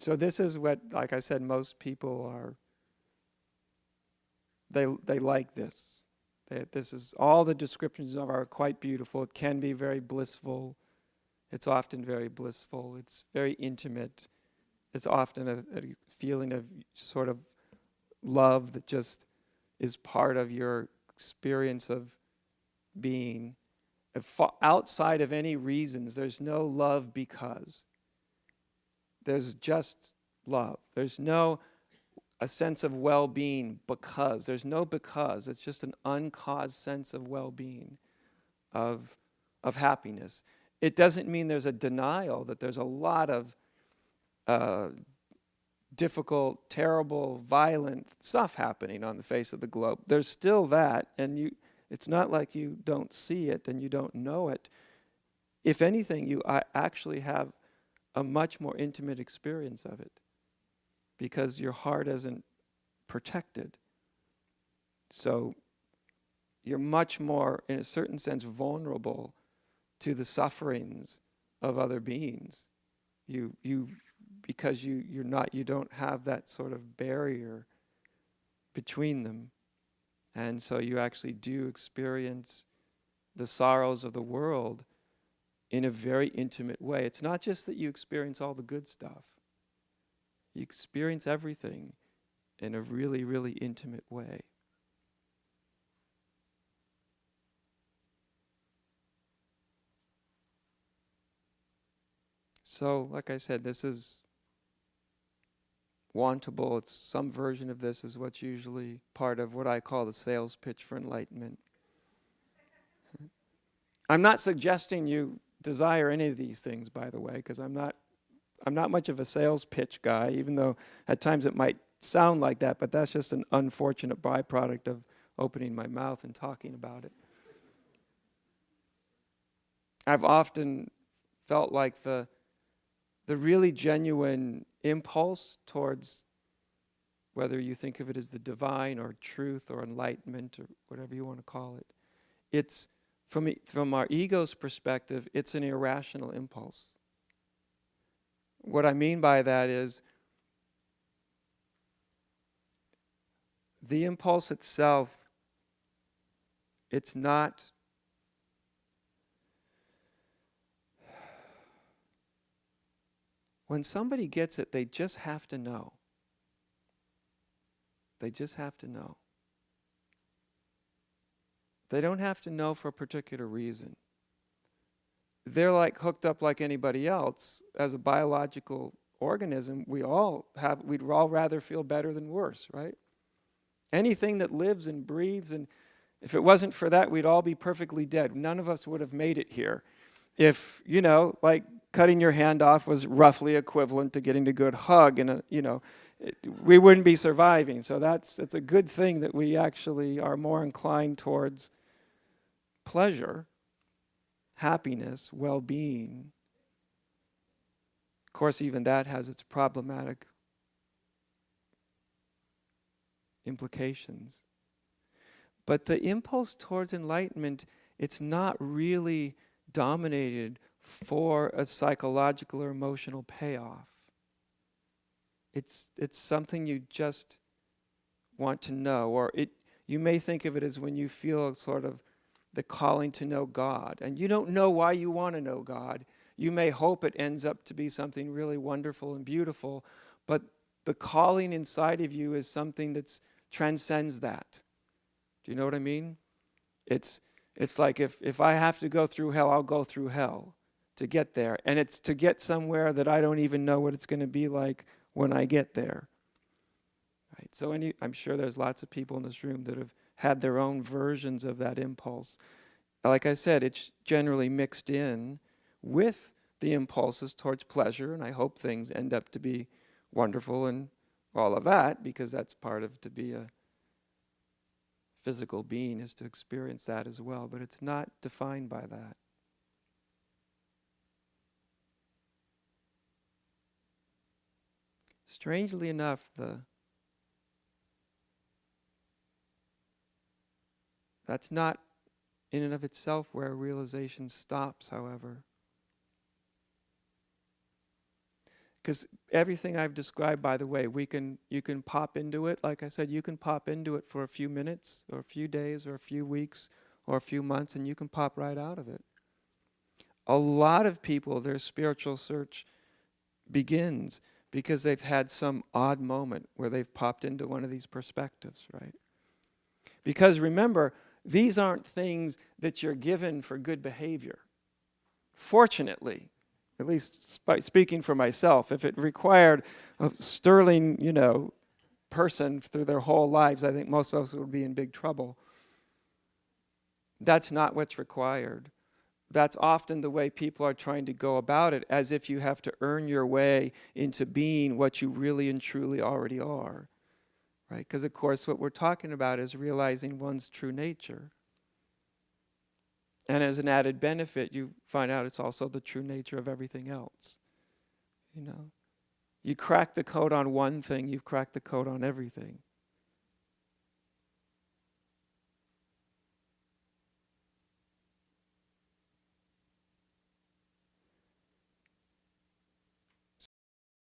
So this is what, like I said, most people are, they like this. This is, all the descriptions of are quite beautiful. It can be very blissful. It's often very blissful. It's very intimate. It's often a feeling of sort of love that just is part of your experience of being. Outside of any reasons, there's no love because. There's just love. There's no a sense of well-being because. There's no because. It's just an uncaused sense of well-being, of happiness. It doesn't mean there's a denial that there's a lot of difficult, terrible, violent stuff happening on the face of the globe. There's still that, and it's not like you don't see it and you don't know it. If anything, you actually have a much more intimate experience of it because your heart isn't protected. So you're much more, in a certain sense, vulnerable to the sufferings of other beings. Because you don't have that sort of barrier between them. And so you actually do experience the sorrows of the world in a very intimate way. It's not just that you experience all the good stuff. You experience everything in a really, really intimate way. So, like I said, this is wantable. It's some version of this is what's usually part of what I call the sales pitch for enlightenment. I'm not suggesting you desire any of these things, by the way, because I'm not much of a sales pitch guy, even though at times it might sound like that, but that's just an unfortunate byproduct of opening my mouth and talking about it. I've often felt like the really genuine impulse towards, whether you think of it as the divine or truth or enlightenment or whatever you want to call it, it's from our ego's perspective, it's an irrational impulse. What I mean by that is the impulse itself, it's not when somebody gets it, they just have to know. They just have to know. They don't have to know for a particular reason. They're like hooked up like anybody else. As a biological organism, we'd all rather feel better than worse, right? Anything that lives and breathes, and if it wasn't for that, we'd all be perfectly dead. None of us would have made it here. If, like cutting your hand off was roughly equivalent to getting a good hug, and we wouldn't be surviving. So it's a good thing that we actually are more inclined towards pleasure, happiness, well-being. Of course, even that has its problematic implications. But the impulse towards enlightenment, it's not really dominated for a psychological or emotional payoff. It's something you just want to know, or you may think of it as when you feel sort of the calling to know God, and you don't know why you want to know God. You may hope it ends up to be something really wonderful and beautiful, but the calling inside of you is something that transcends that. Do you know what I mean? It's like if I have to go through hell, I'll go through hell to get there. And it's to get somewhere that I don't even know what it's going to be like when I get there. Right? So I'm sure there's lots of people in this room that have had their own versions of that impulse. Like I said, it's generally mixed in with the impulses towards pleasure, and I hope things end up to be wonderful and all of that, because that's part of to be a physical being, is to experience that as well, but it's not defined by that. Strangely enough, that's not in and of itself where realization stops, however. Because everything I've described, by the way, you can pop into it. Like I said, you can pop into it for a few minutes or a few days or a few weeks or a few months, and you can pop right out of it. A lot of people, their spiritual search begins because they've had some odd moment where they've popped into one of these perspectives, right? Because remember, these aren't things that you're given for good behavior. Fortunately, at least speaking for myself, if it required a sterling, person through their whole lives, I think most of us would be in big trouble. That's not what's required. That's often the way people are trying to go about it, as if you have to earn your way into being what you really and truly already are, right? Because, of course, what we're talking about is realizing one's true nature. And as an added benefit, you find out it's also the true nature of everything else. You crack the code on one thing, you've cracked the code on everything.